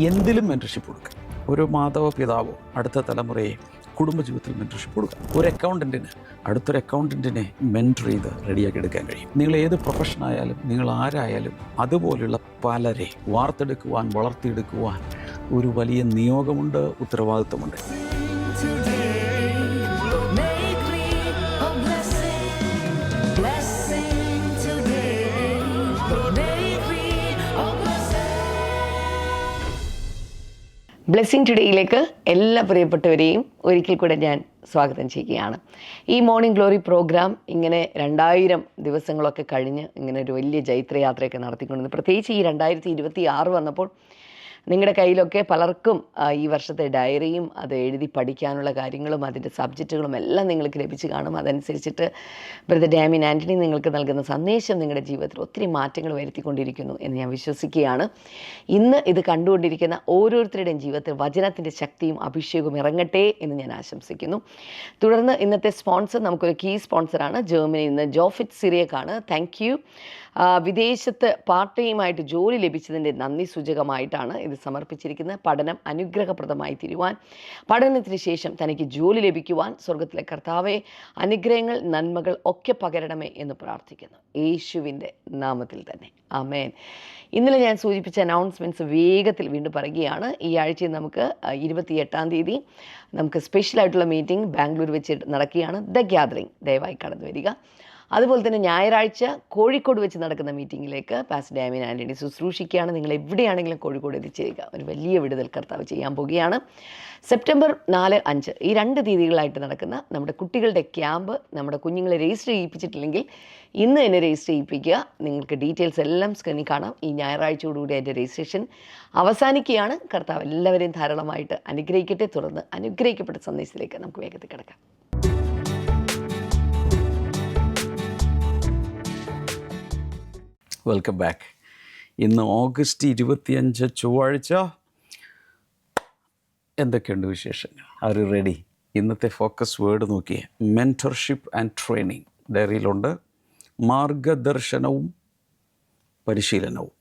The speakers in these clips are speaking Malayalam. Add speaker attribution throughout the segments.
Speaker 1: എന്തിലും മെൻറ്റർഷിപ്പ് കൊടുക്കുക. ഒരു മാതാവോ പിതാവോ അടുത്ത തലമുറയെ കുടുംബജീവിതത്തിൽ മെൻറ്റർഷിപ്പ് കൊടുക്കുക. ഒരു അക്കൗണ്ടൻറ്റിന് അടുത്തൊരു അക്കൗണ്ടൻറ്റിനെ മെൻറ്റർ ചെയ്ത് റെഡിയാക്കി എടുക്കാൻ കഴിയും. നിങ്ങൾ ഏത് പ്രൊഫഷനായാലും നിങ്ങൾ ആരായാലും അതുപോലെയുള്ള പലരെ വാർത്തെടുക്കുവാൻ വളർത്തിയെടുക്കുവാൻ ഒരു വലിയ നിയോഗമുണ്ട്, ഉത്തരവാദിത്വമുണ്ട്.
Speaker 2: ബ്ലെസ്സിങ് ടുഡേയിലേക്ക് എല്ലാ പ്രിയപ്പെട്ടവരെയും ഒരിക്കൽ കൂടെ ഞാൻ സ്വാഗതം ചെയ്യുകയാണ്. ഈ മോർണിംഗ് ഗ്ലോറി പ്രോഗ്രാം ഇങ്ങനെ 2000 ദിവസങ്ങളൊക്കെ കഴിഞ്ഞ് ഇങ്ങനെ ഒരു വലിയ ജൈത്രയാത്രയൊക്കെ നടത്തിക്കൊണ്ടിരുന്നു. പ്രത്യേകിച്ച് ഈ 2026 വന്നപ്പോൾ നിങ്ങളുടെ കയ്യിലൊക്കെ പലർക്കും ഈ വർഷത്തെ ഡയറിയും അത് എഴുതി പഠിക്കാനുള്ള കാര്യങ്ങളും അതിൻ്റെ സബ്ജക്റ്റുകളും എല്ലാം നിങ്ങൾക്ക് ലഭിച്ച് കാണും. അതനുസരിച്ചിട്ട് ബ്രദർ ഡാമിൻ ആൻ്റണി നിങ്ങൾക്ക് നൽകുന്ന സന്ദേശം നിങ്ങളുടെ ജീവിതത്തിൽ ഒത്തിരി മാറ്റങ്ങൾ വരുത്തിക്കൊണ്ടിരിക്കുന്നു എന്ന് ഞാൻ വിശ്വസിക്കുകയാണ്. ഇന്ന് ഇത് കണ്ടുകൊണ്ടിരിക്കുന്ന ഓരോരുത്തരുടെയും ജീവിതത്തിൽ വചനത്തിൻ്റെ ശക്തിയും അഭിഷേകവും ഇറങ്ങട്ടെ എന്ന് ഞാൻ ആശംസിക്കുന്നു. തുടർന്ന് ഇന്നത്തെ സ്പോൺസർ നമുക്കൊരു കീ സ്പോൺസറാണ്. ജർമ്മനിയിൽ നിന്ന് ജോഫിറ്റ് സിറിയക്കാണ്. Thank you. വിദേശത്ത് പാർട്ട് ടൈമായിട്ട് ജോലി ലഭിച്ചതിൻ്റെ നന്ദി സൂചകമായിട്ടാണ് ഇത് സമർപ്പിച്ചിരിക്കുന്നത്. പഠനം അനുഗ്രഹപ്രദമായി തീരുവാൻ, പഠനത്തിന് ശേഷം തനിക്ക് ജോലി ലഭിക്കുവാൻ സ്വർഗത്തിലെ കർത്താവെ അനുഗ്രഹങ്ങൾ നന്മകൾ ഒക്കെ പകരണമേ എന്ന് പ്രാർത്ഥിക്കുന്നു, യേശുവിൻ്റെ നാമത്തിൽ തന്നെ, ആമേൻ. ഇന്നലെ ഞാൻ സൂചിപ്പിച്ച അനൗൺസ്മെൻറ്റ്സ് വേഗത്തിൽ വീണ്ടും പറയുകയാണ്. ഈ ആഴ്ചയിൽ നമുക്ക് 28-ാം തീയതി നമുക്ക് സ്പെഷ്യലായിട്ടുള്ള മീറ്റിംഗ് ബാംഗ്ലൂർ വെച്ച് നടക്കുകയാണ്. ദ ഗ്യാദറിംഗ്, ദയവായി കടന്നു വരിക. അതുപോലെ തന്നെ ഞായറാഴ്ച കോഴിക്കോട് വെച്ച് നടക്കുന്ന മീറ്റിങ്ങിലേക്ക് പാസ്റ്റർ ഡാമിൻ ആൻ്റണി ശുശ്രൂഷിക്കുകയാണ്. നിങ്ങൾ എവിടെയാണെങ്കിലും കോഴിക്കോട് എത്തിച്ചേരുക. ഒരു വലിയ വിടുതൽ കർത്താവ് ചെയ്യാൻ പോവുകയാണ്. സെപ്റ്റംബർ 4-5 ഈ 2 തീയതികളായിട്ട് നടക്കുന്ന നമ്മുടെ കുട്ടികളുടെ ക്യാമ്പ്, നമ്മുടെ കുഞ്ഞുങ്ങളെ രജിസ്റ്റർ ചെയ്യിപ്പിച്ചിട്ടില്ലെങ്കിൽ ഇന്ന് തന്നെ രജിസ്റ്റർ ചെയ്യിപ്പിക്കുക. നിങ്ങൾക്ക് ഡീറ്റെയിൽസ് എല്ലാം സ്ക്രീനിൽ കാണാം. ഈ ഞായറാഴ്ചയോടുകൂടി അതിൻ്റെ രജിസ്ട്രേഷൻ അവസാനിക്കുകയാണ്. കർത്താവ് എല്ലാവരെയും ധാരാളമായിട്ട് അനുഗ്രഹിക്കട്ടെ. തുടർന്ന് അനുഗ്രഹിക്കപ്പെട്ട സന്ദേശത്തിലേക്ക് നമുക്ക് വേഗത്തിൽ കിടക്കാം.
Speaker 1: Welcome back. ഇന്ന് ഓഗസ്റ്റ് 25 ചൊവ്വാഴ്ച. എന്തൊക്കെയുണ്ട് വിശേഷങ്ങൾ? Are you ready? ഇന്നത്തെ ഫോക്കസ് വേർഡ് നോക്കിയേ. മെൻറ്റർഷിപ്പ് ആൻഡ് ട്രെയിനിങ് ഡയറിയിലുണ്ട്. മാർഗദർശനവും പരിശീലനവും.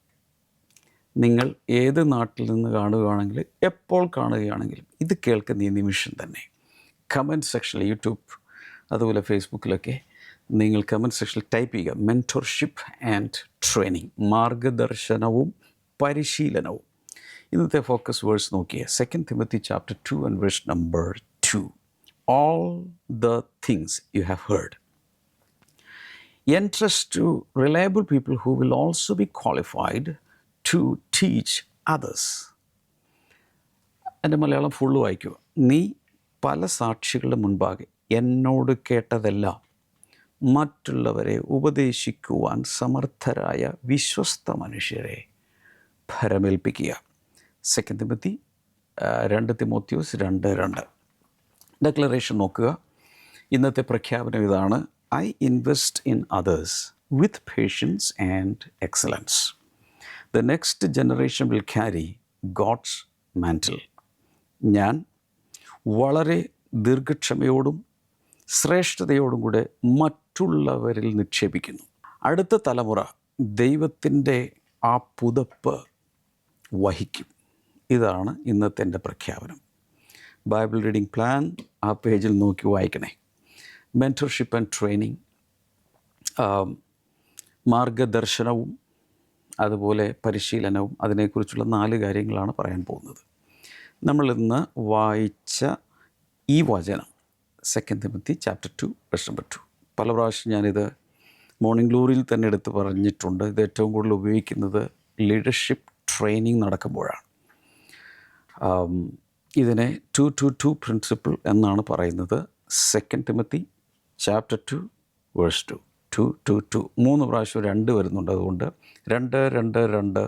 Speaker 1: നിങ്ങൾ ഏത് നാട്ടിൽ നിന്ന് കാണുകയാണെങ്കിൽ, എപ്പോൾ കാണുകയാണെങ്കിലും ഇത് കേൾക്കുന്ന ഈ നിമിഷം തന്നെ കമൻറ്റ് സെക്ഷനിൽ, യൂട്യൂബ് അതുപോലെ ഫേസ്ബുക്കിലൊക്കെ നിങ്ങൾ കമൻറ്റ് സെക്ഷനിൽ ടൈപ്പ് ചെയ്യുക മെൻറ്റർഷിപ്പ് ആൻഡ് ട്രെയിനിങ്, മാർഗദർശനവും പരിശീലനവും. ഇന്നത്തെ ഫോക്കസ് വേഴ്സ് നോക്കിയേ. 2 Timothy chapter 2 and verse number 2. All the things you have heard entrust to reliable people who will also be qualified to teach others. എൻ്റെ മലയാളം ഫുള്ള് വായിക്കുക. നീ പല സാക്ഷികളുടെ മുൻപാകെ എന്നോട് കേട്ടതെല്ലാം മറ്റുള്ളവരെ ഉപദേശിക്കുവാൻ സമർത്ഥരായ വിശ്വസ്ത മനുഷ്യരെ ഭരമേൽപ്പിക്കുക. 2 Timothy 2 Timotheus 2:2. ഡെക്ലറേഷൻ നോക്കുക. ഇന്നത്തെ പ്രഖ്യാപനം ഇതാണ്. I invest in others with patience and excellence. The next generation will carry God's mantle. ഞാൻ വളരെ ദീർഘക്ഷമയോടും ശ്രേഷ്ഠതയോടും കൂടെ മറ്റുള്ളവരിൽ നിക്ഷേപിക്കുന്നു. അടുത്ത തലമുറ ദൈവത്തിൻ്റെ ആ പുതപ്പ് വഹിക്കും. ഇതാണ് ഇന്നത്തെ എൻ്റെ പ്രഖ്യാപനം. ബൈബിൾ റീഡിംഗ് പ്ലാൻ ആ പേജിൽ നോക്കി വായിക്കണേ. മെൻറ്റർഷിപ്പ് ആൻഡ് ട്രെയിനിങ്, മാർഗദർശനവും അതുപോലെ പരിശീലനവും, അതിനെക്കുറിച്ചുള്ള 4 കാര്യങ്ങളാണ് പറയാൻ പോകുന്നത്. നമ്മളിന്ന് വായിച്ച ഈ വചനം 2 Timothy chapter 2 verse number 2. പല പ്രാവശ്യം ഞാനിത് മോർണിംഗ് ഗ്ലോറിയിൽ തന്നെ എടുത്ത് പറഞ്ഞിട്ടുണ്ട്. ഇത് ഏറ്റവും കൂടുതൽ ഉപയോഗിക്കുന്നത് ലീഡർഷിപ്പ് ട്രെയിനിങ് നടക്കുമ്പോഴാണ്. ഇതിനെ 2-2-2 പ്രിൻസിപ്പിൾ എന്നാണ് പറയുന്നത്. 2 Timothy chapter 2 verse 2. 2-2-2 3 പ്രാവശ്യം 2 വരുന്നുണ്ട്. അതുകൊണ്ട് 2-2-2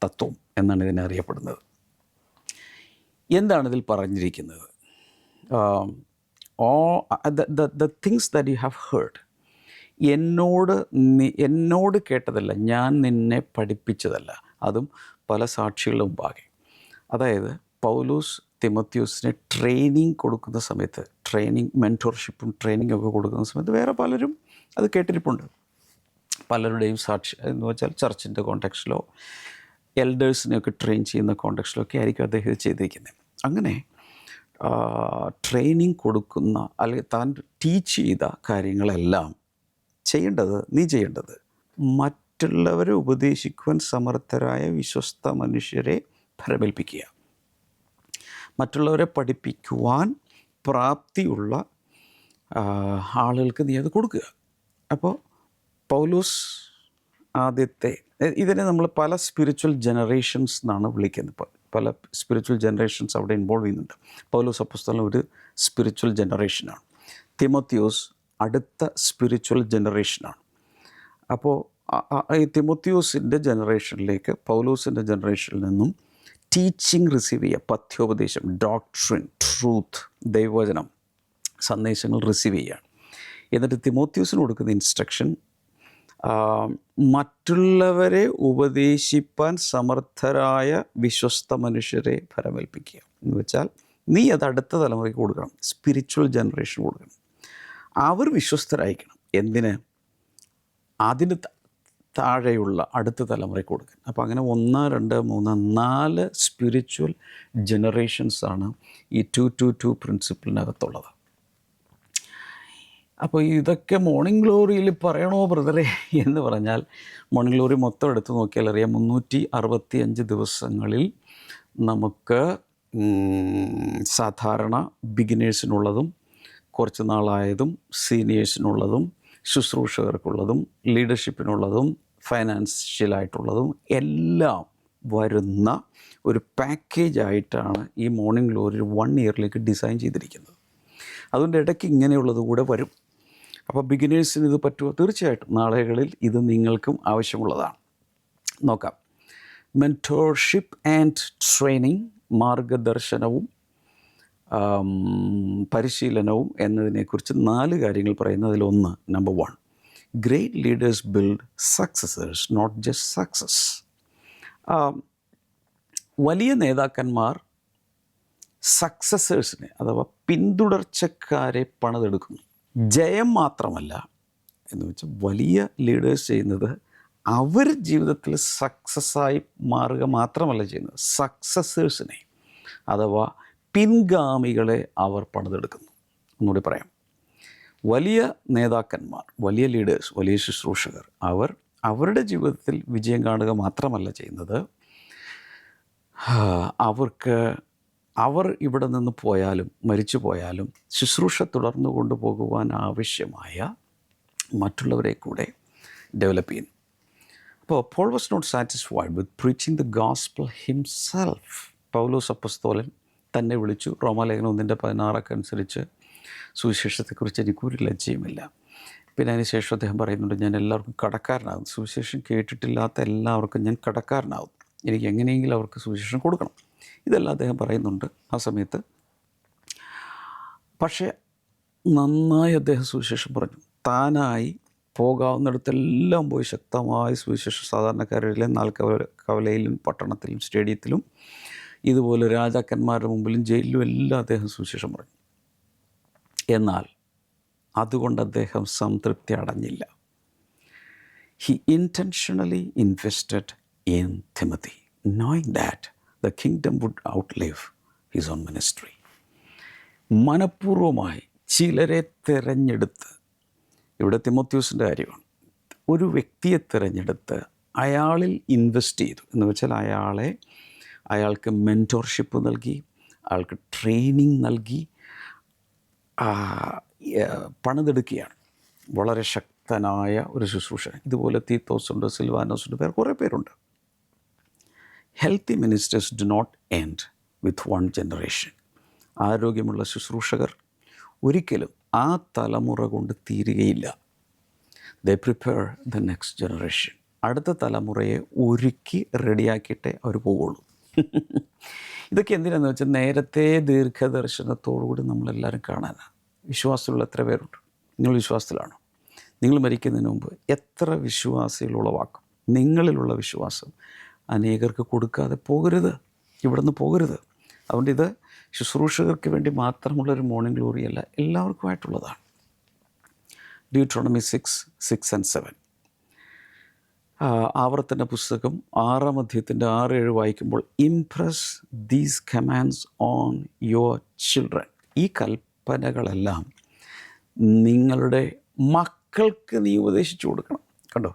Speaker 1: തത്വം എന്നാണ് ഇതിനെ അറിയപ്പെടുന്നത്. എന്താണ് ഇതിൽ പറഞ്ഞിരിക്കുന്നത്? the things that you have heard, എന്നോട് കേട്ടതല്ല, ഞാൻ നിന്നെ പഠിപ്പിച്ചതല്ല, അതും പല സാക്ഷികളുടെ മുമ്പാകെ. അതായത് പൗലോസ് തിമോത്തിയോസിന് ട്രെയിനിങ് കൊടുക്കുന്ന സമയത്ത്, മെൻറ്റോർഷിപ്പും ട്രെയിനിങ്ങും ഒക്കെ കൊടുക്കുന്ന സമയത്ത് വേറെ പലരും അത് കേട്ടിരിപ്പുണ്ട്. പലരുടെയും സാക്ഷി എന്ന് വെച്ചാൽ ചർച്ചിൻ്റെ കോണ്ടെക്സ്റ്റിലോ എൽഡേഴ്സിനെയൊക്കെ ട്രെയിൻ ചെയ്യുന്ന കോണ്ടെക്സ്റ്റിലൊക്കെ ആയിരിക്കും അദ്ദേഹം ഇത് ചെയ്തിരിക്കുന്നത്. അങ്ങനെ ട്രെയിനിങ് കൊടുക്കുന്ന അല്ലെങ്കിൽ താൻ ടീച്ച് ചെയ്ത കാര്യങ്ങളെല്ലാം നീ ചെയ്യേണ്ടത് മറ്റുള്ളവരെ ഉപദേശിക്കുവാൻ സമർത്ഥരായ വിശ്വസ്ത മനുഷ്യരെ ഫലമേൽപ്പിക്കുക. മറ്റുള്ളവരെ പഠിപ്പിക്കുവാൻ പ്രാപ്തിയുള്ള ആളുകൾക്ക് നീ അത് കൊടുക്കുക. അപ്പോൾ പൗലോസ് ആദ്യത്തെ ഇതിനെ നമ്മൾ പല സ്പിരിച്വൽ ജനറേഷൻസ് എന്നാണ് വിളിക്കുന്നത്. പല സ്പിരിച്വൽ ജനറേഷൻസ് അവിടെ ഇൻവോൾവ് ചെയ്യുന്നുണ്ട്. പൗലോസ് അപ്പോസ്തലൻ ഒരു സ്പിരിച്വൽ ജനറേഷനാണ്. തിമോത്തിയോസ് അടുത്ത സ്പിരിച്വൽ ജനറേഷനാണ്. അപ്പോൾ ഈ തിമോത്തിയോസിൻ്റെ ജനറേഷനിലേക്ക് പൗലോസിൻ്റെ ജനറേഷനിൽ നിന്നും ടീച്ചിങ് റിസീവ് ചെയ്യുക, പഥ്യോപദേശം, ഡോക്ട്രിൻ, ട്രൂത്ത്, ദൈവവചനം, സന്ദേശങ്ങൾ റിസീവ് ചെയ്യുകയാണ്. എന്നിട്ട് തിമോത്തിയോസിന് കൊടുക്കുന്ന ഇൻസ്ട്രക്ഷൻ മറ്റുള്ളവരെ ഉപദേശിപ്പാൻ സമർത്ഥരായ വിശ്വസ്ത മനുഷ്യരെ ഫലമേൽപ്പിക്കുക എന്ന് വെച്ചാൽ നീ അത് അടുത്ത തലമുറയ്ക്ക് കൊടുക്കണം, സ്പിരിച്വൽ ജനറേഷൻ കൊടുക്കണം. അവർ വിശ്വസ്തരായിരിക്കണം. എന്തിന്? അതിന് താഴെയുള്ള അടുത്ത തലമുറയ്ക്ക് കൊടുക്കണം. അപ്പോൾ അങ്ങനെ 1, 2, 3, 4 സ്പിരിച്വൽ ജനറേഷൻസാണ് ഈ 2-2-2 പ്രിൻസിപ്പിളിനകത്തുള്ളത്. അപ്പോൾ ഇതൊക്കെ മോർണിംഗ് ഗ്ലോറിയിൽ പറയണോ ബ്രദറെ എന്ന് പറഞ്ഞാൽ, മോർണിംഗ് ഗ്ലോറി മൊത്തം എടുത്ത് നോക്കിയാൽ അറിയാം 365 ദിവസങ്ങളിൽ നമുക്ക് സാധാരണ ബിഗിനേഴ്സിനുള്ളതും കുറച്ച് നാളായതും സീനിയേഴ്സിനുള്ളതും ശുശ്രൂഷകർക്കുള്ളതും ലീഡർഷിപ്പിനുള്ളതും ഫൈനാൻഷ്യലായിട്ടുള്ളതും എല്ലാം വരുന്ന ഒരു പാക്കേജായിട്ടാണ് ഈ മോർണിംഗ് ഗ്ലോറി 1 ഇയറിലേക്ക് ഡിസൈൻ ചെയ്തിരിക്കുന്നത്. അതുകൊണ്ട് ഇടയ്ക്ക് ഇങ്ങനെയുള്ളത് കൂടെ വരും. അപ്പോൾ ബിഗിനേഴ്സിന് ഇത് പറ്റുമോ? തീർച്ചയായിട്ടും നാളുകളിൽ ഇത് നിങ്ങൾക്കും ആവശ്യമുള്ളതാണ്. നോക്കാം. മെൻറ്റോർഷിപ്പ് ആൻഡ് ട്രെയിനിങ്, മാർഗദർശനവും പരിശീലനവും എന്നതിനെക്കുറിച്ച് 4 കാര്യങ്ങൾ പറയുന്നത്. അതിലൊന്ന്, number 1, great leaders build successors, not just success. വലിയ നേതാക്കന്മാർ സക്സസേഴ്സിനെ അഥവാ പിന്തുടർച്ചക്കാരെ പണിതെടുക്കുന്നു. ജയം മാത്രമല്ല എന്ന് വെച്ചാൽ വലിയ ലീഡേഴ്സ് ചെയ്യുന്നത് അവർ ജീവിതത്തിൽ സക്സസ്സായി മാറുക മാത്രമല്ല ചെയ്യുന്നത്, സക്സസേഴ്സിനെ അഥവാ പിൻഗാമികളെ അവർ പണിതെടുക്കുന്നു. ഒന്നുകൂടി പറയാം. വലിയ നേതാക്കന്മാർ, വലിയ ലീഡേഴ്സ്, വലിയ ശുശ്രൂഷകർ അവരുടെ ജീവിതത്തിൽ വിജയം കാണുക മാത്രമല്ല ചെയ്യുന്നത്, അവർ ഇവിടെ നിന്ന് പോയാലും മരിച്ചു പോയാലും ശുശ്രൂഷ തുടർന്നു കൊണ്ടുപോകുവാൻ ആവശ്യമായ മറ്റുള്ളവരെ കൂടെ ഡെവലപ്പ് ചെയ്യുന്നു. അപ്പോൾ Paul was not satisfied with preaching the gospel himself. പൗലോസ് അപ്പോസ്തലൻ തന്നെ വിളിച്ചു. റോമാലേഖനം 1:16 അനുസരിച്ച് സുവിശേഷത്തെക്കുറിച്ച് എനിക്കൊരു ലജ്ജയുമില്ല. പിന്നെ അതിനുശേഷം അദ്ദേഹം പറയുന്നുണ്ട്, ഞാൻ എല്ലാവർക്കും കടക്കാരനാകും. സുവിശേഷം കേട്ടിട്ടില്ലാത്ത എല്ലാവർക്കും ഞാൻ കടക്കാരനാകും. എനിക്ക് എങ്ങനെയെങ്കിലും അവർക്ക് സുവിശേഷം കൊടുക്കണം. ഇതെല്ലാം അദ്ദേഹം പറയുന്നുണ്ട് ആ സമയത്ത്. പക്ഷേ നന്നായി അദ്ദേഹം സുവിശേഷം പറഞ്ഞു. താനായി പോകാവുന്നിടത്തെല്ലാം പോയി ശക്തമായി സുവിശേഷം സാധാരണക്കാരിലെ കവലയിലും പട്ടണത്തിലും സ്റ്റേഡിയത്തിലും ഇതുപോലെ രാജാക്കന്മാരുടെ മുമ്പിലും ജയിലിലും എല്ലാം അദ്ദേഹം സുവിശേഷം പറഞ്ഞു. എന്നാൽ അതുകൊണ്ട് അദ്ദേഹം സംതൃപ്തി അടഞ്ഞില്ല. He intentionally invested in Timothy, knowing that the kingdom would outlive his own ministry. മനഃപൂർവമായി ചിലരെ തിരഞ്ഞെടുത്ത്, ഇവിടെ തിമോത്തിയോസിൻ്റെ കാര്യമാണ്, ഒരു വ്യക്തിയെ തിരഞ്ഞെടുത്ത് അയാളിൽ ഇൻവെസ്റ്റ് ചെയ്തു എന്ന് വെച്ചാൽ അയാൾക്ക് മെൻറ്റോർഷിപ്പ് നൽകി, അയാൾക്ക് ട്രെയിനിങ് നൽകി പണിതെടുക്കുകയാണ്. വളരെ ശക്തനായ ഒരു ശുശ്രൂഷ. ഇതുപോലെ തീത്തോസുണ്ട്, സിൽവാനോസുണ്ട്, കുറേ പേരുണ്ട്. Healthy ministers do not end with 1 generation. ആരോഗ്യമുള്ള ശുശ്രൂഷകർ ഒരിക്കലും ആ തലമുറ കൊണ്ട് തീരുകയില്ല. They prepare the next generation. അടുത്ത തലമുറയെ ഒരുക്കി റെഡിയാക്കിയിട്ടേ അവർ പോവുള്ളൂ. ഇതൊക്കെ എന്തിനാണെന്ന് വെച്ചാൽ നേരത്തെ ദീർഘദർശനത്തോടുകൂടി നമ്മളെല്ലാവരും കാണാനാണ്. വിശ്വാസത്തിലുള്ള എത്ര പേരുണ്ട്? നിങ്ങൾ വിശ്വാസത്തിലാണോ? നിങ്ങൾ മരിക്കുന്നതിന് മുമ്പ് എത്ര വിശ്വാസികൾ ഉളവാക്കും? നിങ്ങളിലുള്ള വിശ്വാസം അനേകർക്ക് കൊടുക്കാതെ പോകരുത്, ഇവിടെ നിന്ന് പോകരുത്. അതുകൊണ്ട് ഇത് ശുശ്രൂഷകർക്ക് വേണ്ടി മാത്രമുള്ളൊരു മോർണിംഗ് ഗ്ലോറിയല്ല, എല്ലാവർക്കുമായിട്ടുള്ളതാണ്. Deuteronomy 6:6-7. ആവർത്തന പുസ്തകം 6-ാം അധ്യായത്തിൻ്റെ 6-7 വായിക്കുമ്പോൾ Impress these commands on your children. ഈ കൽപ്പനകളെല്ലാം നിങ്ങളുടെ മക്കൾക്ക് നീ ഉപദേശിച്ചു കൊടുക്കണം. കണ്ടോ?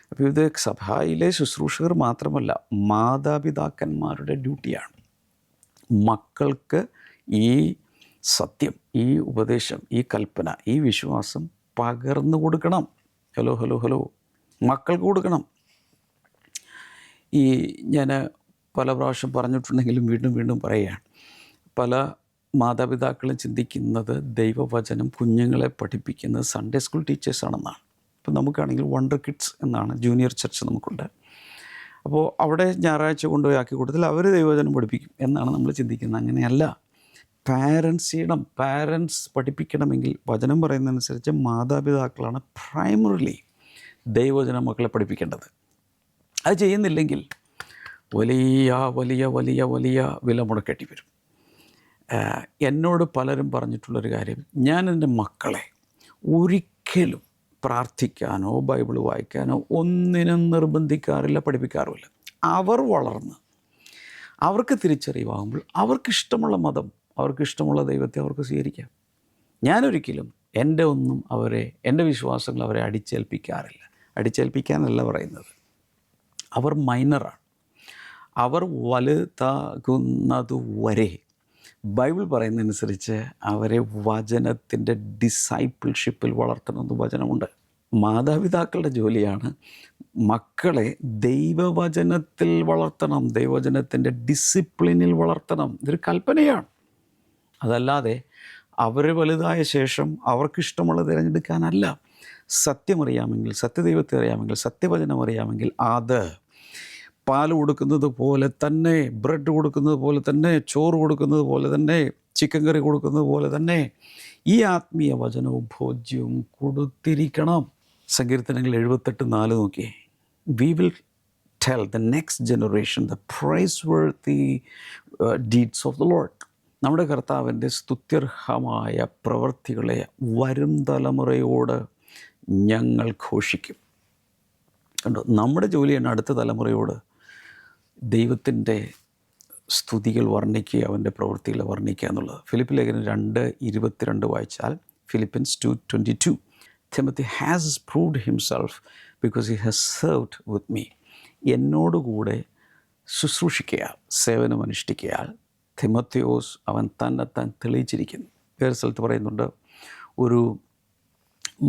Speaker 1: അപ്പോൾ ഇത് സഭയിലെ ശുശ്രൂഷകർ മാത്രമല്ല, മാതാപിതാക്കന്മാരുടെ ഡ്യൂട്ടിയാണ്. മക്കൾക്ക് ഈ സത്യം, ഈ ഉപദേശം, ഈ കൽപ്പന, ഈ വിശ്വാസം പകർന്നു കൊടുക്കണം. ഹലോ മക്കൾക്ക് കൊടുക്കണം. ഞാൻ പല പ്രാവശ്യം പറഞ്ഞിട്ടുണ്ടെങ്കിലും വീണ്ടും പറയുകയാണ്. പല മാതാപിതാക്കളും ചിന്തിക്കുന്നത് ദൈവവചനം കുഞ്ഞുങ്ങളെ പഠിപ്പിക്കുന്നത് സൺഡേ സ്കൂൾ ടീച്ചേഴ്സാണെന്നാണ്. ഇപ്പോൾ നമുക്കാണെങ്കിൽ വണ്ടർ കിഡ്സ് എന്നാണ് ജൂനിയർ ചർച്ച് നമുക്കുണ്ട്. അപ്പോൾ അവിടെ ഞായറാഴ്ച കൊണ്ടുപോയി ആക്കി കൊടുത്താൽ അവർ ദൈവവചനം പഠിപ്പിക്കും എന്നാണ് നമ്മൾ ചിന്തിക്കുന്നത്. അങ്ങനെയല്ല. പാരൻസ് പഠിപ്പിക്കണമെങ്കിൽ വചനം പറയുന്നതനുസരിച്ച് മാതാപിതാക്കളാണ് പ്രൈമറിലി ദൈവവചനം മക്കളെ പഠിപ്പിക്കേണ്ടത്. അത് ചെയ്യുന്നില്ലെങ്കിൽ വലിയ വലിയ വലിയ വലിയ വില മുടക്കേണ്ടി വരും. എന്നോട് പലരും പറഞ്ഞിട്ടുള്ളൊരു കാര്യം, ഞാൻ എൻ്റെ മക്കളെ ഒരിക്കലും പ്രാർത്ഥിക്കാനോ ബൈബിൾ വായിക്കാനോ ഒന്നിനും നിർബന്ധിക്കാറില്ല, പഠിപ്പിക്കാറുമില്ല. അവർ വളർന്ന് അവർക്ക് തിരിച്ചറിവാകുമ്പോൾ അവർക്കിഷ്ടമുള്ള മതം, അവർക്കിഷ്ടമുള്ള ദൈവത്തെ അവർക്ക് സ്വീകരിക്കാം. ഞാനൊരിക്കലും എൻ്റെ വിശ്വാസങ്ങൾ അവരെ അടിച്ചേൽപ്പിക്കാറില്ല. അടിച്ചേൽപ്പിക്കാനല്ല പറയുന്നത്, അവർ മൈനറാണ്. അവർ വലുതാകുന്നതുവരെ ബൈബിൾ പറയുന്നതനുസരിച്ച് അവരെ വചനത്തിൻ്റെ ഡിസൈപ്പിൾഷിപ്പിൽ വളർത്തണമെന്ന് വചനമുണ്ട്. മാതാപിതാക്കളുടെ ജോലിയാണ് മക്കളെ ദൈവവചനത്തിൽ വളർത്തണം, ദൈവവചനത്തിൻ്റെ ഡിസിപ്ലിനിൽ വളർത്തണം. ഇതൊരു കൽപ്പനയാണ്. അതല്ലാതെ അവർ വലുതായ ശേഷം അവർക്കിഷ്ടമുള്ളത് തിരഞ്ഞെടുക്കാനല്ല. സത്യമറിയാമെങ്കിൽ, സത്യദൈവത്തെ അറിയാമെങ്കിൽ, സത്യവചനം അറിയാമെങ്കിൽ അത് പാൽ കൊടുക്കുന്നത് പോലെ തന്നെ, ബ്രെഡ് കൊടുക്കുന്നത് പോലെ തന്നെ, ചോറ് കൊടുക്കുന്നത് പോലെ തന്നെ, ചിക്കൻ കറി കൊടുക്കുന്നത് പോലെ തന്നെ ഈ ആത്മീയ വചനവും ഭോജ്യവും കൊടുത്തിരിക്കണം. സങ്കീർത്തനങ്ങൾ 78:4 നോക്കിയേ. We will tell the next generation the praiseworthy deeds of the Lord. നമ്മുടെ കർത്താവിൻ്റെ സ്തുത്യർഹമായ പ്രവൃത്തികളെ വരും തലമുറയോട് ഞങ്ങൾ ഘോഷിക്കും. കണ്ടോ? നമ്മുടെ ജോലിയാണ് അടുത്ത തലമുറയോട് ദൈവത്തിൻ്റെ സ്തുതികൾ വർണ്ണിക്കുക, അവൻ്റെ പ്രവൃത്തികളെ വർണ്ണിക്കുക എന്നുള്ളത്. ഫിലിപ്പ് ലേഖനം 2:22 വായിച്ചാൽ, Philippians 2:22, Timothy has proved himself because he has served with me. എന്നോടുകൂടെ ശുശ്രൂഷിക്കയാൽ, സേവനമനുഷ്ഠിക്കയാൽ തിമോത്തിയോസ് അവൻ തന്നെത്താൻ തെളിയിച്ചിരിക്കുന്നു. വേറെ സ്ഥലത്ത് പറയുന്നുണ്ട്, ഒരു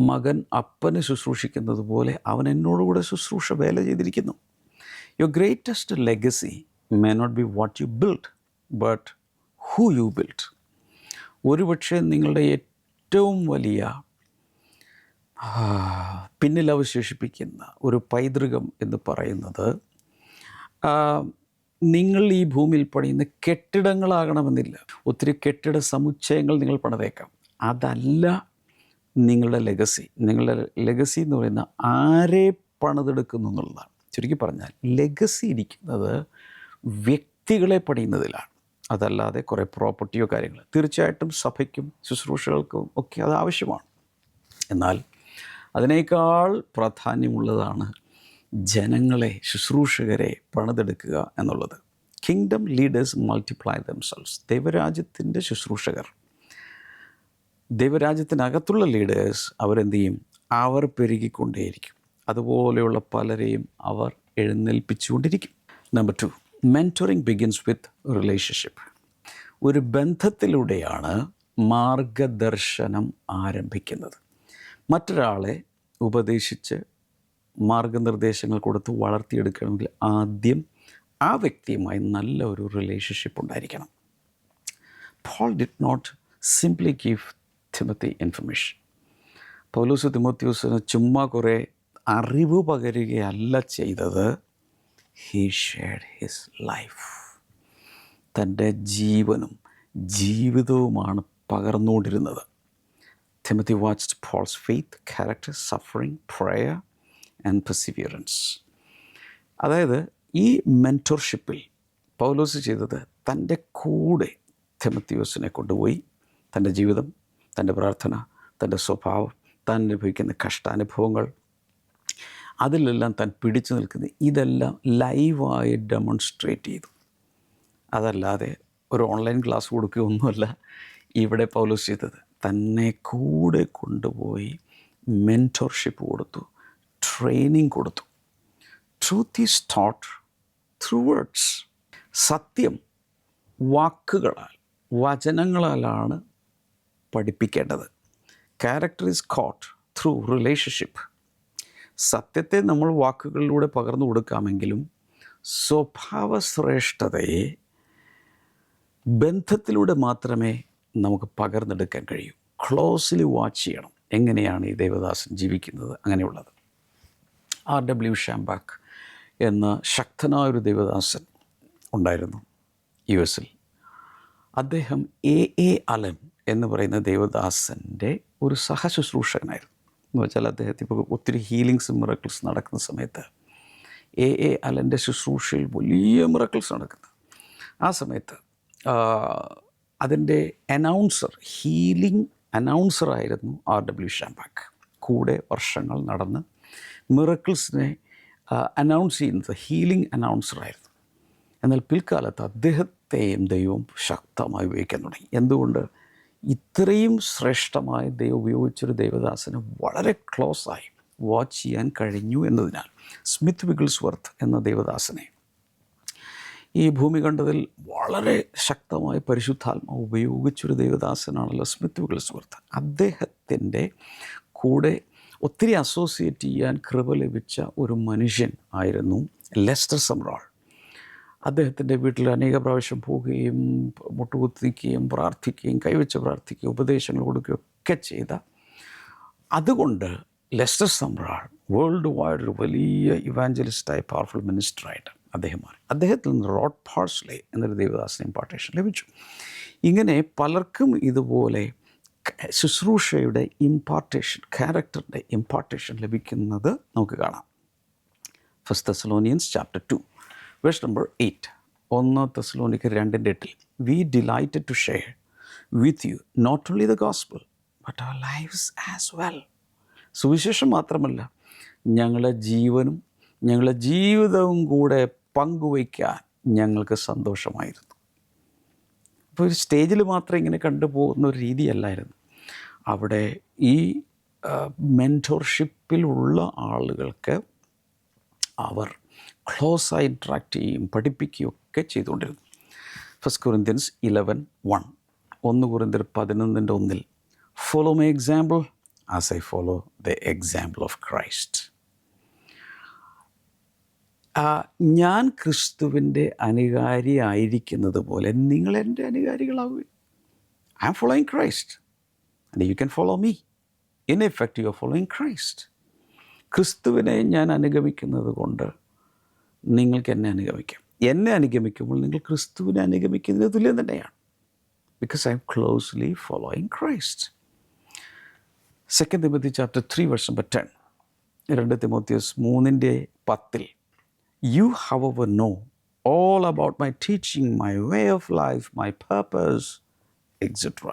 Speaker 1: മകൻ അപ്പനെ ശുശ്രൂഷിക്കുന്നത് പോലെ അവൻ എന്നോടുകൂടെ ശുശ്രൂഷ വേല ചെയ്തിരിക്കുന്നു. Your greatest legacy may not be what you build but who you build. ഒരുപക്ഷെ നിങ്ങളുടെ ഏറ്റവും വലിയ പിന്നിൽ അവശേഷിപ്പിക്കുന്ന ഒരു പൈതൃകം എന്ന് പറയുന്നത് നിങ്ങൾ ഈ ഭൂമിയിൽ പണിയുന്ന കെട്ടിടങ്ങളാകണമെന്നില്ല. ഒത്തിരി കെട്ടിട സമുച്ചയങ്ങൾ നിങ്ങൾ പണിതേക്കാം. അതല്ല നിങ്ങളുടെ ലെഗസി. നിങ്ങളുടെ ലെഗസി എന്ന് പറയുന്ന ആരെ പണിതെടുക്കുന്നു എന്നുള്ളതാണ്. ചുരുക്കി പറഞ്ഞാൽ ലെഗസി ഇരിക്കുന്നത് വ്യക്തികളെ പണിയുന്നതിലാണ്, അതല്ലാതെ കുറേ പ്രോപ്പർട്ടിയോ കാര്യങ്ങൾ. തീർച്ചയായിട്ടും സഭയ്ക്കും ശുശ്രൂഷകൾക്കും ഒക്കെ അത് ആവശ്യമാണ്. എന്നാൽ അതിനേക്കാൾ പ്രാധാന്യമുള്ളതാണ് ജനങ്ങളെ, ശുശ്രൂഷകരെ പണിതെടുക്കുക എന്നുള്ളത്. Kingdom leaders multiply themselves. ദൈവരാജ്യത്തിൻ്റെ ശുശ്രൂഷകർ, ദൈവരാജ്യത്തിനകത്തുള്ള ലീഡേഴ്സ് അവരെന്ത് ചെയ്യും? അവർ പെരുകിക്കൊണ്ടേയിരിക്കും. അതുപോലെയുള്ള പലരെയും അവർ എഴുന്നേൽപ്പിച്ചുകൊണ്ടിരിക്കും. Number 2, mentoring begins with relationship. ഒരു ബന്ധത്തിലൂടെയാണ് മാർഗദർശനം ആരംഭിക്കുന്നത്. മറ്റൊരാളെ ഉപദേശിച്ച് മാർഗനിർദ്ദേശങ്ങൾ കൊടുത്ത് വളർത്തിയെടുക്കണമെങ്കിൽ ആദ്യം ആ വ്യക്തിയുമായി നല്ല ഒരു റിലേഷൻഷിപ്പ് ഉണ്ടായിരിക്കണം. Paul did not simply give Timothy information. പൗലോസ് തിമോത്തിയോസിന് ചുമ്മാ കുറേ അറിവ് പകരുകയല്ല ചെയ്തത്. He shared his life. തൻ്റെ ജീവനും ജീവിതവുമാണ് പകർന്നുകൊണ്ടിരുന്നത്. Timothy watched Paul's faith, character, suffering, prayer and perseverance. അതായത് ഈ മെൻറ്റോർഷിപ്പിൽ പൗലോസ് ചെയ്തത് തൻ്റെ കൂടെ തിമോത്തിയോസിനെ കൊണ്ടുപോയി തൻ്റെ ജീവിതം, തൻ്റെ പ്രാർത്ഥന, തൻ്റെ സ്വഭാവം, താൻ അനുഭവിക്കുന്ന കഷ്ടാനുഭവങ്ങൾ, അതിലെല്ലാം താൻ പിടിച്ചു നിൽക്കുന്നത്. ഇതെല്ലാം ലൈവായി ഡെമോൺസ്ട്രേറ്റ് ചെയ്തു. അതല്ലാതെ ഒരു ഓൺലൈൻ ക്ലാസ് കൊടുക്കുകയൊന്നുമല്ല ഇവിടെ പൗലോസ് ചെയ്തത്. തന്നെ കൂടെ കൊണ്ടുപോയി മെൻറ്റോർഷിപ്പ് കൊടുത്തു, ട്രെയിനിങ് കൊടുത്തു. Truth is taught through words. സത്യം വാക്കുകളാൽ, വചനങ്ങളാലാണ് പഠിപ്പിക്കേണ്ടത്. Character is caught through relationship. സത്യത്തെ നമ്മൾ വാക്കുകളിലൂടെ പകർന്നു കൊടുക്കാമെങ്കിലും സ്വഭാവശ്രേഷ്ഠതയെ ബന്ധത്തിലൂടെ മാത്രമേ നമുക്ക് പകർന്നെടുക്കാൻ കഴിയൂ. ക്ലോസ്ലി വാച്ച് ചെയ്യണം എങ്ങനെയാണ് ഈ ദേവദാസൻ ജീവിക്കുന്നത്. അങ്ങനെയുള്ളത്. R.W. ഷാംബാക്ക് എന്ന ശക്തനായൊരു ദേവദാസൻ ഉണ്ടായിരുന്നു US-ൽ. അദ്ദേഹം A.A. അലൻ എന്ന് പറയുന്ന ദേവദാസൻ്റെ ഒരു സഹശുശ്രൂഷകനായിരുന്നു. എന്ന് വെച്ചാൽ അദ്ദേഹത്തിന് ഇപ്പോൾ ഒത്തിരി ഹീലിങ്സ് മിറക്കിൾസ് നടക്കുന്ന സമയത്ത് A.A. അലൻ്റെ ശുശ്രൂഷയിൽ വലിയ മിറക്കിൾസ് നടക്കുന്നത്. ആ സമയത്ത് അതിൻ്റെ അനൗൺസർ, ഹീലിംഗ് അനൗൺസറായിരുന്നു R.W. ഷാംബാക്ക്. കൂടെ വർഷങ്ങൾ നടന്ന് മിറക്കിൾസിനെ അനൗൺസ് ചെയ്യുന്നത് ഹീലിംഗ് അനൗൺസറായിരുന്നു. എന്നാൽ പിൽക്കാലത്ത് അദ്ദേഹത്തെയും ദൈവം ശക്തമായി ഉപയോഗിക്കാൻ തുടങ്ങി. എന്തുകൊണ്ട്? ഇത്രയും ശ്രേഷ്ഠമായി ദൈവം ഉപയോഗിച്ചൊരു ദേവദാസന് വളരെ ക്ലോസായി വാച്ച് ചെയ്യാൻ കഴിഞ്ഞു എന്നതിനാൽ സ്മിത്ത് വിഗിൾസ്വർത്ത് എന്ന ദേവദാസനെ ഈ ഭൂമി കണ്ടതിൽ വളരെ ശക്തമായി പരിശുദ്ധാത്മാവ് ഉപയോഗിച്ചൊരു ദേവദാസനാണല്ലോ സ്മിത്ത് വിഗിൾസ്വർത്ത്. അദ്ദേഹത്തിൻ്റെ കൂടെ ഒത്തിരി അസോസിയേറ്റ് ചെയ്യാൻ കൃപ ലഭിച്ച ഒരു മനുഷ്യൻ ആയിരുന്നു ലെസ്റ്റർ സമ്രാൾ. അദ്ദേഹത്തിൻ്റെ വീട്ടിൽ അനേക പ്രാവശ്യം പോവുകയും മുട്ടുകുത്തിക്കുകയും പ്രാർത്ഥിക്കുകയും കൈവച്ച് പ്രാർത്ഥിക്കുകയും ഉപദേശങ്ങൾ കൊടുക്കുകയും ഒക്കെ ചെയ്ത, അതുകൊണ്ട് ലെസ്റ്റർ സമ്രാൾ വേൾഡ് വൈഡ് ഒരു വലിയ ഇവാഞ്ചലിസ്റ്റായി പവർഫുൾ മിനിസ്റ്ററായിട്ട് അദ്ദേഹം മാറി. അദ്ദേഹത്തിൽ നിന്ന് റോഡ് പാഴ്സ്ലേ എന്നൊരു ദേവദാസന് ഇമ്പാർട്ടേഷൻ ലഭിച്ചു. ഇങ്ങനെ പലർക്കും ഇതുപോലെ ശുശ്രൂഷയുടെ ഇമ്പാർട്ടേഷൻ, ക്യാരക്ടറിൻ്റെ ഇമ്പാർട്ടേഷൻ ലഭിക്കുന്നത് നമുക്ക് കാണാം. 1 Thessalonians chapter 2 verse number 8. 1 തെസ്സലോനിക്കർ 2:8 We delighted to share with you not only the gospel but our lives as well. സുവിശേഷം മാത്രമല്ല, ഞങ്ങളുടെ ജീവനും ഞങ്ങളുടെ ജീവിതവും കൂടെ പങ്കുവയ്ക്കാൻ ഞങ്ങൾക്ക് സന്തോഷമായിരുന്നു. അപ്പോൾ ഒരു സ്റ്റേജിൽ മാത്രം ഇങ്ങനെ കണ്ടുപോകുന്ന ഒരു രീതിയല്ലായിരുന്നു. അവിടെ ഈ മെൻറ്റോർഷിപ്പിലുള്ള ആളുകൾക്ക് അവർ ക്ലോസായി ഇൻട്രാക്ട് ചെയ്യും, പഠിപ്പിക്കുകയൊക്കെ ചെയ്തുകൊണ്ടിരുന്നു. 1 Corinthians 11:1 1 കൊരിന്ത്യർ 11:1 Follow my example as I follow the example of Christ. ഞാൻ ക്രിസ്തുവിൻ്റെ അനുകാരി ആയിരിക്കുന്നത് പോലെ നിങ്ങൾ എൻ്റെ അനുകാരികളാവുക. I am following Christ and you can follow me. In effect you are following Christ. ക്രിസ്തുവിനെ ഞാൻ അനുഗമിക്കുന്നത് കൊണ്ട് നിങ്ങൾക്ക് എന്നെ അനുഗമിക്കാം. എന്നെ അനുഗമിക്കുമ്പോൾ നിങ്ങൾ ക്രിസ്തുവിനെ അനുഗമിക്കുന്നതിന് തുല്യം തന്നെയാണ്. Because I M closely following Christ. 2 Timothy chapter 3 verse number 10. 2 Timotheus 3:10 You, however, know all about my teaching, my way of life, my purpose, etc.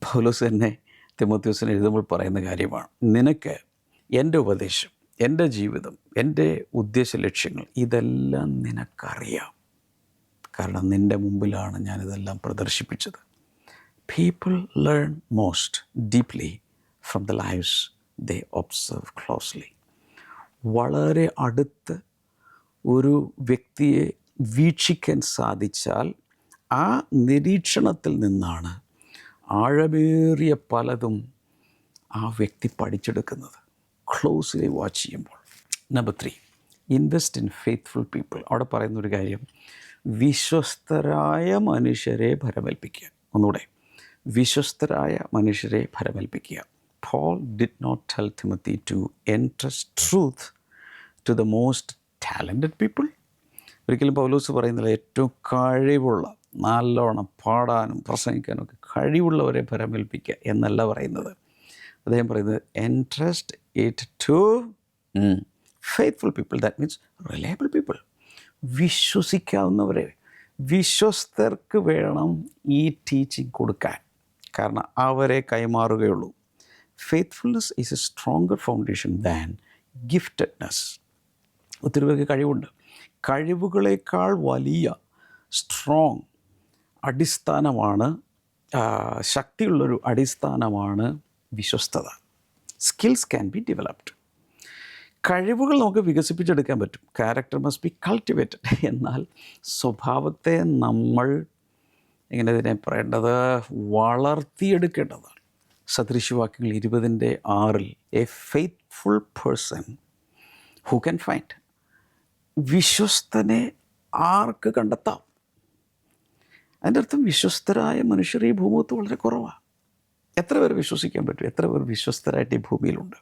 Speaker 1: പൗലോസ് തന്നെ തിമോത്തിയോസിന് എഴുതുമ്പോൾ പറയുന്ന കാര്യമാണ്, നിനക്ക് എൻ്റെ ഉപദേശം, എൻ്റെ ജീവിതം, എൻ്റെ ഉദ്ദേശ ലക്ഷ്യങ്ങൾ ഇതെല്ലാം നിനക്കറിയാം. കാരണം നിൻ്റെ മുമ്പിലാണ് ഞാനിതെല്ലാം പ്രദർശിപ്പിച്ചത്. People learn most deeply from the lives they observe closely. വളരെ അടുത്ത് ഒരു വ്യക്തിയെ വീക്ഷിക്കാൻ സാധിച്ചാൽ ആ നിരീക്ഷണത്തിൽ നിന്നാണ് ആഴമേറിയ പലതും ആ വ്യക്തി പഠിച്ചെടുക്കുന്നത്, ക്ലോസ്ലി വാച്ച് ചെയ്യുമ്പോൾ. Number 3, invest in faithful people. അവിടെ പറയുന്നൊരു കാര്യം, വിശ്വസ്തരായ മനുഷ്യരെ ഭരമേൽപ്പിക്കുക. ഒന്നുകൂടെ, വിശ്വസ്തരായ മനുഷ്യരെ ഭരമേൽപ്പിക്കുക. Paul did not tell Timothy to entrust truth to the most talented people. ഒരിക്കലും പൗലോസ് പറയുന്നില്ല ഏറ്റവും കഴിവുള്ള, നല്ലോണം പാടാനും പ്രസംഗിക്കാനും ഒക്കെ കഴിവുള്ളവരെ ഭരമേൽപ്പിക്കുക എന്നല്ല പറയുന്നത്. അദ്ദേഹം പറയുന്നത് entrust it to faithful people. That means reliable people. വിശ്വസിക്കാവുന്നവരെ, വിശ്വസ്തർക്ക് വേണം ഈ ടീച്ചിങ് കൊടുക്കാൻ. കാരണം അവരെ കൈമാറുകയുള്ളൂ. Faithfulness is a stronger foundation than giftedness. ഒത്തിരി പേർക്ക് കഴിവുണ്ട്. കഴിവുകളേക്കാൾ വലിയ സ്ട്രോങ് അടിസ്ഥാനമാണ്, ശക്തിയുള്ളൊരു അടിസ്ഥാനമാണ് വിശ്വസ്തത. Skills can be developed. കഴിവുകൾ നമുക്ക് വികസിപ്പിച്ചെടുക്കാൻ പറ്റും. Character must be cultivated. എന്നാൽ സ്വഭാവത്തെ നമ്മൾ എങ്ങനെ ഇതിനെ പറയേണ്ടത്, വളർത്തിയെടുക്കേണ്ടതാണ്. സദൃശവാക്യങ്ങൾ 20:6 a faithful person who can find. വിശ്വസ്തനെ ആർക്ക് കണ്ടെത്താം? അതിൻ്റെ അർത്ഥം വിശ്വസ്തരായ മനുഷ്യർ ഈ ഭൂമുഖത്ത് വളരെ കുറവാണ്. എത്ര പേർ വിശ്വസിക്കാൻ പറ്റും? എത്ര പേർ വിശ്വസ്തരായിട്ട് ഈ ഭൂമിയിലുണ്ട്?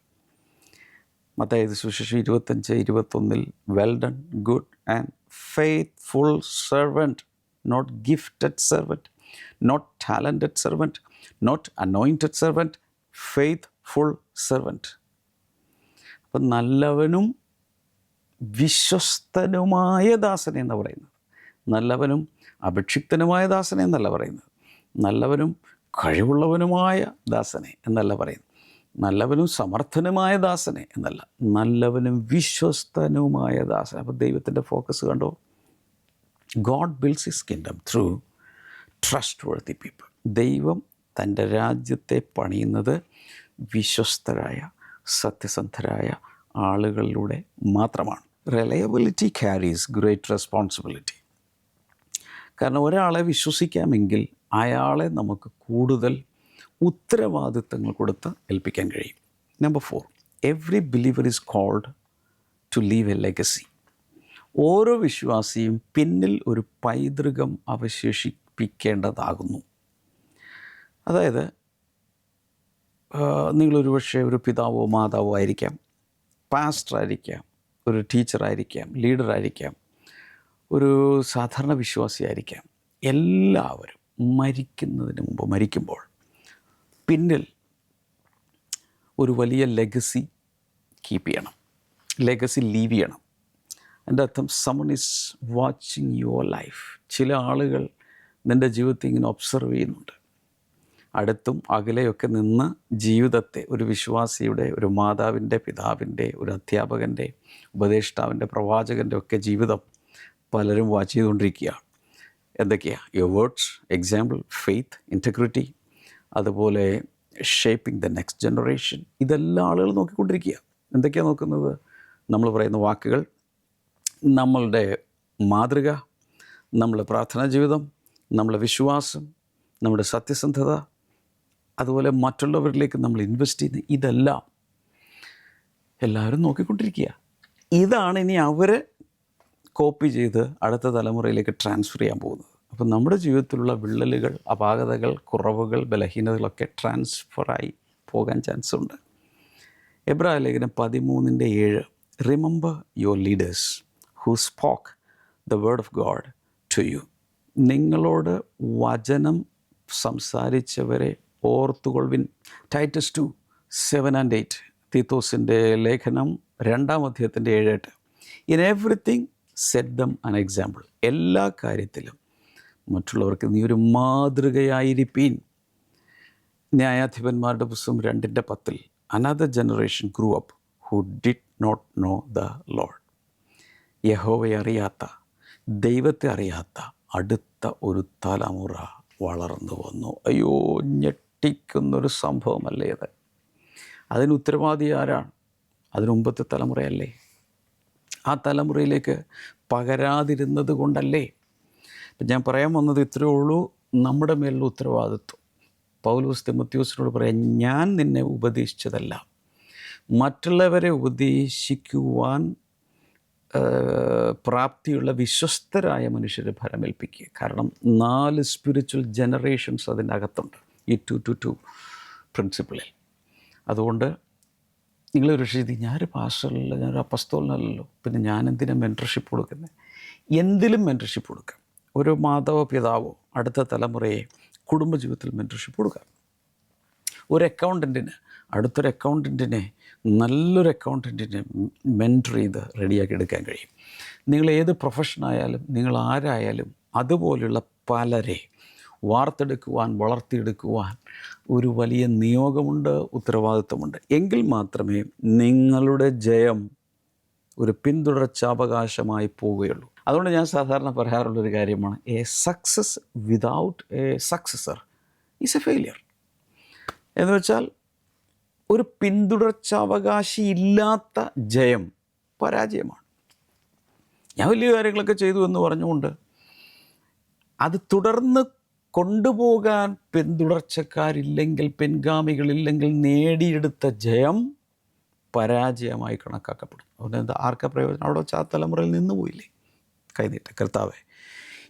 Speaker 1: മത്തായി സുവിശേഷം 25:21 well done good and faithful servant, not gifted servant, not talented servant, not anointed servant, faithful servant. അപ്പം നല്ലവനും വിശ്വസ്തനുമായ ദാസനെ എന്ന് പറയുന്നത്. നല്ലവനും അഭിക്ഷിപ്തനുമായ ദാസനെ എന്നല്ല പറയുന്നത്. നല്ലവനും കഴിവുള്ളവനുമായ ദാസനെ എന്നല്ല പറയുന്നത്. നല്ലവനും സമർത്ഥനുമായ ദാസനെ എന്നല്ല, നല്ലവനും വിശ്വസ്തനുമായ ദാസനെ. അപ്പോൾ ദൈവത്തിൻ്റെ ഫോക്കസ് കണ്ടോ? God builds his kingdom through trustworthy people. ദൈവം തൻ്റെ രാജ്യത്തെ പണിയുന്നത് വിശ്വസ്തരായ സത്യസന്ധരായ ആളുകളിലൂടെ മാത്രമാണ്. Reliability carries great responsibility. കാരണം ഒരാളെ വിശ്വസിക്കാമെങ്കിൽ അയാളെ നമുക്ക് കൂടുതൽ ഉത്തരവാദിത്തങ്ങൾ കൊടുത്ത് ഏൽപ്പിക്കാൻ കഴിയും. Number 4, every believer is called to leave a legacy. ഓരോ വിശ്വാസിയും പിന്നിൽ ഒരു പൈതൃകം അവശേഷിപ്പിക്കേണ്ടതാകുന്നു. അതായത് നിങ്ങളൊരു പക്ഷേ ഒരു പിതാവോ മാതാവോ ആയിരിക്കാം, പാസ്റ്ററായിരിക്കാം, ഒരു ടീച്ചറായിരിക്കാം, ലീഡറായിരിക്കാം, ഒരു സാധാരണ വിശ്വാസിയായിരിക്കാം. എല്ലാവരും മരിക്കുന്നതിന് മുമ്പ്, മരിക്കുമ്പോൾ പിന്നിൽ ഒരു വലിയ ലെഗസി കീപ്പ് ചെയ്യണം, ലെഗസി ലീവ് ചെയ്യണം. എൻ്റെ അർത്ഥം someone is watching your life. ചില ആളുകൾ നിൻ്റെ ജീവിതത്തെ ഇങ്ങനെ ഒബ്സർവ് ചെയ്യുന്നുണ്ട്. അടുത്തും അകലെയൊക്കെ നിന്ന് ജീവിതത്തെ, ഒരു വിശ്വാസിയുടെ, ഒരു മാതാവിൻ്റെ, പിതാവിൻ്റെ, ഒരു അധ്യാപകൻ്റെ, ഉപദേഷ്ടാവിൻ്റെ, പ്രവാചകൻ്റെ ഒക്കെ ജീവിതം പലരും വാച്ച് ചെയ്തുകൊണ്ടിരിക്കുകയാണ്. എന്തൊക്കെയാണ്? Your words, example, faith, integrity, അതുപോലെ ഷേപ്പിംഗ് ദ നെക്സ്റ്റ് ജനറേഷൻ. ഇതെല്ലാം ആളുകൾ നോക്കിക്കൊണ്ടിരിക്കുക. എന്തൊക്കെയാണ് നോക്കുന്നത്? നമ്മൾ പറയുന്ന വാക്കുകൾ, നമ്മളുടെ മാതൃക, നമ്മളുടെ പ്രാർത്ഥനാ ജീവിതം, നമ്മളുടെ വിശ്വാസം, നമ്മുടെ സത്യസന്ധത, അതുപോലെ മറ്റുള്ളവരിലേക്ക് നമ്മൾ ഇൻവെസ്റ്റ് ചെയ്യുന്ന ഇതെല്ലാം എല്ലാവരും നോക്കിക്കൊണ്ടിരിക്കുക. ഇതാണ് ഇനി അവർ കോപ്പി ചെയ്ത് അടുത്ത തലമുറയിലേക്ക് ട്രാൻസ്ഫർ ചെയ്യാൻ പോകുന്നത്. അപ്പം നമ്മുടെ ജീവിതത്തിലുള്ള വിള്ളലുകൾ, അപാകതകൾ, കുറവുകൾ, ബലഹീനതകളൊക്കെ ട്രാൻസ്ഫറായി പോകാൻ ചാൻസ് ഉണ്ട്. എബ്രായ ലേഖനം 13:7 remember your leaders who spoke the word of God to you. നിങ്ങളോട് വചനം സംസാരിച്ചവരെ ഓർത്തുകൊള്ളുവിൻ. ടൈറ്റസ് 2:7-8 തീത്തോസിൻ്റെ ലേഖനം 2-ാം അധ്യായത്തിൻ്റെ 7-8 in everything set them an example. എല്ലാ കാര്യത്തിലും മറ്റുള്ളവർക്ക് നീ ഒരു മാതൃകയായിരിപ്പീൻ. ന്യായാധിപന്മാരുടെ പുസ്തകം 2:10 another generation grew up who did not know the Lord. യഹോവയെ അറിയാത്ത, ദൈവത്തെ അറിയാത്ത അടുത്ത ഒരു തലമുറ വളർന്നു വന്നു. അയ്യോ, ഞെട്ടിക്കുന്നൊരു സംഭവമല്ലേ അത്? അതിന് ഉത്തരവാദി ആരാണ്? അതിന് മുമ്പത്തെ തലമുറയല്ലേ? ആ തലമുറയിലേക്ക് പകരാതിരുന്നത് കൊണ്ടല്ലേ? ഇപ്പം ഞാൻ പറയാൻ വന്നത് ഇത്രയേ ഉള്ളൂ. നമ്മുടെ മേലുള്ള ഉത്തരവാദിത്വം. പൗലോസ് തിമോഥെയോസിനോട് പറയാം, ഞാൻ നിന്നെ ഉപദേശിച്ചതല്ല, മറ്റുള്ളവരെ ഉപദേശിക്കുവാൻ പ്രാപ്തിയുള്ള വിശ്വസ്തരായ മനുഷ്യരെ ഫലമേൽപ്പിക്കുക. കാരണം 4 സ്പിരിച്വൽ ജനറേഷൻസ് അതിൻ്റെ അകത്തുണ്ട്, ഈ 2-2 പ്രിൻസിപ്പിളിൽ. അതുകൊണ്ട് നിങ്ങൾ രക്ഷിതി, ഞാനൊരു പാസ്റ്ററല്ല, ഞാനൊരു അപ്പസ്തോലനല്ലല്ലോ, പിന്നെ ഞാനെന്തിനാ മെൻറ്റർഷിപ്പ് കൊടുക്കുന്നത്? എന്തിലും മെൻറ്റർഷിപ്പ് കൊടുക്കാം. ഒരു മാതാവോ പിതാവോ അടുത്ത തലമുറയെ കുടുംബജീവിതത്തിൽ മെൻറ്റർഷിപ്പ് കൊടുക്കാം. ഒരു അക്കൗണ്ടൻറ്റിന് അടുത്തൊരു അക്കൗണ്ടൻറ്റിനെ, നല്ലൊരു അക്കൗണ്ടൻറ്റിനെ മെൻറ്റർ ചെയ്ത് റെഡിയാക്കി എടുക്കാൻ കഴിയും. നിങ്ങൾ ഏത് പ്രൊഫഷനായാലും, നിങ്ങൾ ആരായാലും അതുപോലെയുള്ള പലരെ വാർത്തെടുക്കുവാൻ, വളർത്തിയെടുക്കുവാൻ ഒരു വലിയ നിയോഗമുണ്ട്, ഉത്തരവാദിത്വമുണ്ട്. എങ്കിൽ മാത്രമേ നിങ്ങളുടെ ജയം ഒരു പിന്തുടർച്ചാവകാശമായി പോവുകയുള്ളൂ. അതുകൊണ്ട് ഞാൻ സാധാരണ പറയാറുള്ളൊരു കാര്യമാണ്, A success without A successor is A failure. എന്ന് വെച്ചാൽ ഒരു പിന്തുടർച്ചാവകാശി ഇല്ലാത്ത ജയം പരാജയമാണ്. ഞാൻ വലിയ കാര്യങ്ങളൊക്കെ ചെയ്തു എന്ന് പറഞ്ഞുകൊണ്ട് അത് തുടർന്ന് കൊണ്ടുപോകാൻ പിന്തുടർച്ചക്കാരില്ലെങ്കിൽ, പിൻഗാമികളില്ലെങ്കിൽ നേടിയെടുത്ത ജയം പരാജയമായി കണക്കാക്കപ്പെടും. അതുകൊണ്ട് ആർക്കാ പ്രയോജനം? അവിടെ വെച്ച് ആ തലമുറയിൽ നിന്ന് പോയില്ലേ? കൈനീട്ട കർത്താവേ,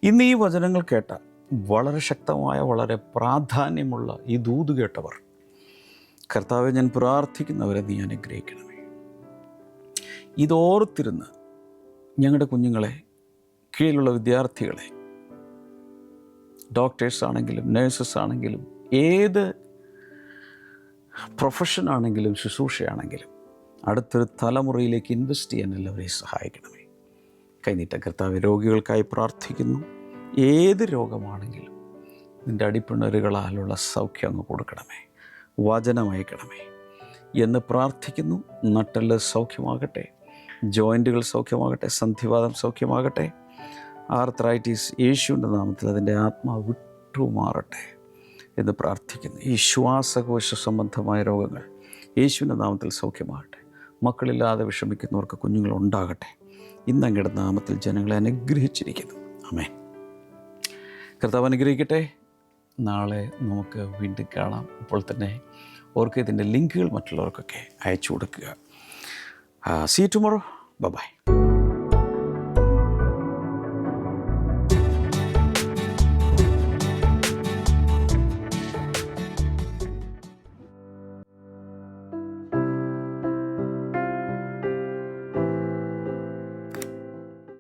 Speaker 1: ഇന്ന് ഈ വചനങ്ങൾ കേട്ട വളരെ ശക്തമായ, വളരെ പ്രാധാന്യമുള്ള ഈ ദൂത് കേട്ടവർ, കർത്താവെ, ഞാൻ പ്രാർത്ഥിക്കുന്നവരെ നീ അനുഗ്രഹിക്കണമേ. ഇതോർത്തിരുന്ന് ഞങ്ങളുടെ കുഞ്ഞുങ്ങളെ, കീഴിലുള്ള വിദ്യാർത്ഥികളെ, ഡോക്ടേഴ്സ് ആണെങ്കിലും നേഴ്സസ് ആണെങ്കിലും ഏത് പ്രൊഫഷനാണെങ്കിലും ശുശ്രൂഷയാണെങ്കിലും അടുത്തൊരു തലമുറയിലേക്ക് ഇൻവെസ്റ്റ് ചെയ്യാൻ എല്ലാവരെയും സഹായിക്കണമേ. കൈനീട്ട കർത്താവ്, രോഗികൾക്കായി പ്രാർത്ഥിക്കുന്നു. ഏത് രോഗമാണെങ്കിലും നിൻ്റെ അടിപ്പിണറുകളാലുള്ള സൗഖ്യം അങ്ങ് കൊടുക്കണമേ, വചനമയക്കണമേ എന്ന് പ്രാർത്ഥിക്കുന്നു. നട്ടെല്ല് സൗഖ്യമാകട്ടെ, ജോയിൻറ്റുകൾ സൗഖ്യമാകട്ടെ, സന്ധിവാദം സൗഖ്യമാകട്ടെ, ആർത്രൈറ്റിസ് യേശുവിൻ്റെ നാമത്തിൽ അതിൻ്റെ ആത്മാവ് വിട്ടുമാറട്ടെ എന്ന് പ്രാർത്ഥിക്കുന്നു. ഈ ശ്വാസകോശ സംബന്ധമായ രോഗങ്ങൾ യേശുവിൻ്റെ നാമത്തിൽ സൗഖ്യമാകട്ടെ. മക്കളില്ലാതെ വിഷമിക്കുന്നവർക്ക് കുഞ്ഞുങ്ങളുണ്ടാകട്ടെ. ഇന്ന് അങ്ങയുടെ നാമത്തിൽ ജനങ്ങളെ അനുഗ്രഹിച്ചിരിക്കുന്നു. ആമേൻ. കർത്താവ് അനുഗ്രഹിക്കട്ടെ. നാളെ നമുക്ക് വീണ്ടും കാണാം. ഇപ്പോൾ തന്നെ ഓർക്ക് ഇതിൻ്റെ ലിങ്കുകൾ മറ്റുള്ളവർക്കൊക്കെ അയച്ചു കൊടുക്കുക. See you tomorrow. Bye-bye.